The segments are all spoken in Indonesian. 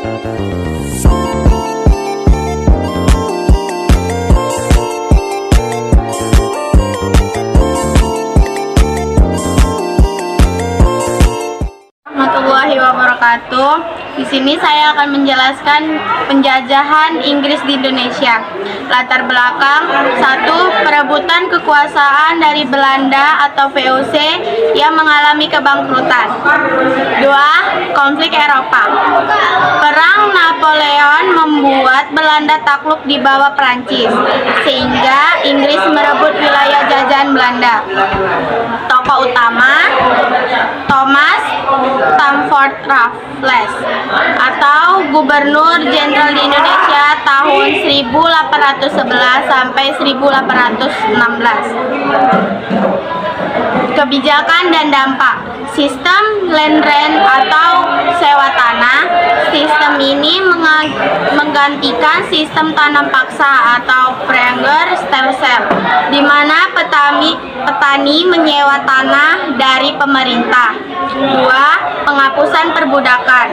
Warahmatullahi wabarakatuh. Di sini saya akan menjelaskan penjajahan Inggris di Indonesia. Latar belakang: 1. Perebutan kekuasaan dari Belanda atau VOC yang mengalami kebangkrutan. 2. Konflik Eropa. Perang Napoleon membuat Belanda takluk di bawah Prancis, sehingga Inggris merebut wilayah jajahan Belanda. Tokoh utama: Thomas Stamford Raffles, atau Gubernur Jenderal di Indonesia tahun 1811 sampai 1816. Kebijakan dan dampak: sistem land rent atau sewa tanah. Sistem ini menggantikan sistem tanam paksa atau Pranger-Stelsel, di mana petani menyewa tanah dari pemerintah. 2. Penghapusan perbudakan.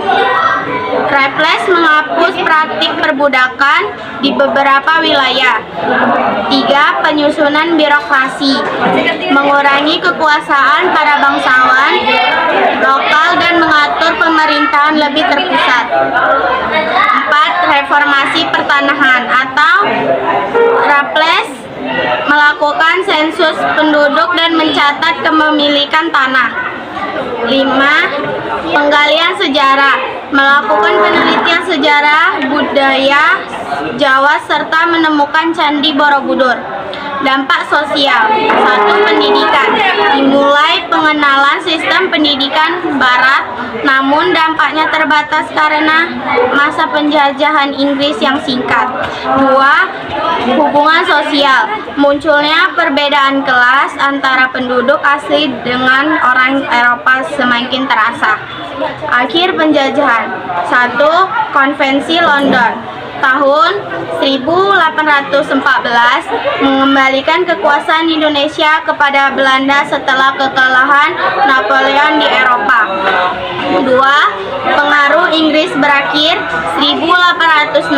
Raffles menghapus praktik perbudakan di beberapa wilayah. 3. Penyusunan birokrasi, mengurangi kekuasaan para bangsawan lokal dan mengatur pemerintahan lebih terpusat. 4. Reformasi pertanahan atau Raffles melakukan sensus penduduk dan mencatat kepemilikan tanah. 5. Penggalian sejarah, melakukan penelitian sejarah budaya Jawa serta menemukan Candi Borobudur. Dampak sosial: 1. Pendidikan. Dimulai pengenalan sistem pendidikan Barat, namun dampaknya terbatas karena masa penjajahan Inggris yang singkat. 2. Hubungan sosial. Munculnya perbedaan kelas antara penduduk asli dengan orang Eropa semakin terasa. Akhir penjajahan: 1. Konvensi London tahun 1814 mengembalikan kekuasaan Indonesia kepada Belanda setelah kekalahan Napoleon di Eropa. 2. Pengaruh Inggris berakhir 1816.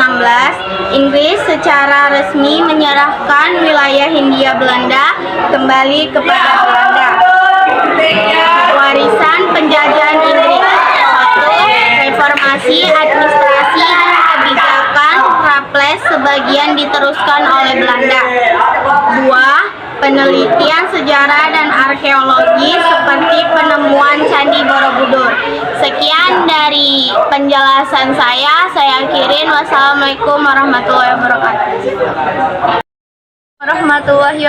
Inggris secara resmi menyerahkan wilayah Hindia Belanda kembali kepada Belanda. Warisan penjajahan Inggris: 1. Reformasi administrasi dan kebijakan Raffles sebagian diteruskan oleh Belanda. 2. Penelitian sejarah dan arkeologi seperti penemuan Candi Borobudur. Sekian dari penjelasan saya akhirin. Wassalamualaikum warahmatullahi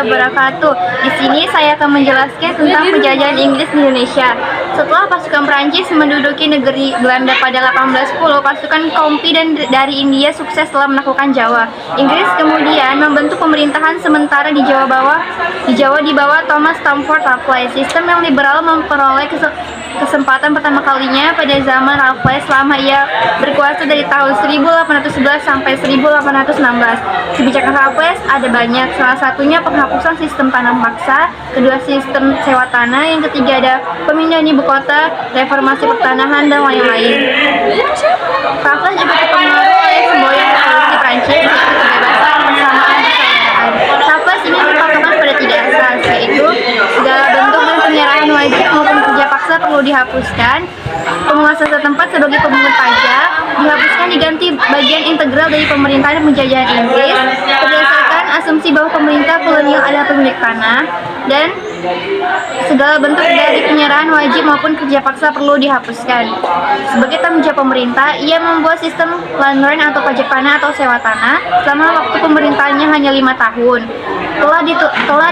wabarakatuh. Di sini saya akan menjelaskan tentang penjajahan Inggris di Indonesia. Setelah pasukan Prancis menduduki negeri Belanda pada 1810, pasukan Kompi dari India sukses telah menaklukkan Jawa. Inggris kemudian membentuk pemerintahan sementara di Jawa di bawah Thomas Stamford Raffles. Sistem yang liberal memperoleh kesempatan pertama kalinya pada zaman Raffles selama ia berkuasa dari tahun 1811 sampai 1816. Kebijakan Raffles ada banyak, salah satunya penghapusan sistem tanam paksa, kedua sistem sewa tanah, yang ketiga ada pemindahan ibu kota, reformasi pertanahan, dan lain-lain. Raffles juga dipengaruhi oleh semboyan revolusi Prancis, yaitu kebebasan, persamaan, dan keadaan. Raffles ini berpatokan pada 3 asas, yaitu segala bentuk dan penyerahan wajib maupun kerja paksa perlu dihapuskan, penguasa setempat sebagai pemungut pajak dihapuskan diganti bagian integral dari pemerintahan penjajahan Inggris berdasarkan asumsi bahwa pemerintah kolonial adalah pemilik tanah, dan segala bentuk dari penyerahan wajib maupun kerja paksa perlu dihapuskan. Sebagai tanggung jawab pemerintah, ia membuat sistem land rent atau pajak tanah atau sewa tanah selama waktu pemerintahannya hanya 5 tahun. Telah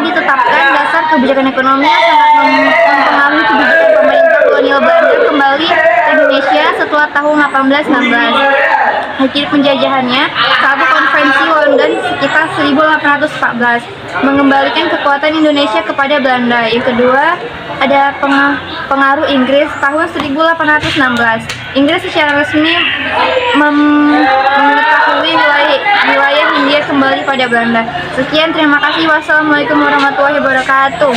ditetapkan dasar kebijakan ekonomi yang sangat mempengaruhi kebijakan pemerintah kolonial Belanda kembali ke Indonesia setelah tahun 1816. Akhir penjajahannya, 1. Konvensi London sekitar 1814 mengembalikan kekuatan Indonesia kepada Belanda. Yang kedua, ada pengaruh Inggris tahun 1816. Inggris secara resmi mengetahui wilayah Hindia kembali pada Belanda. Sekian, terima kasih. Wassalamualaikum warahmatullahi wabarakatuh.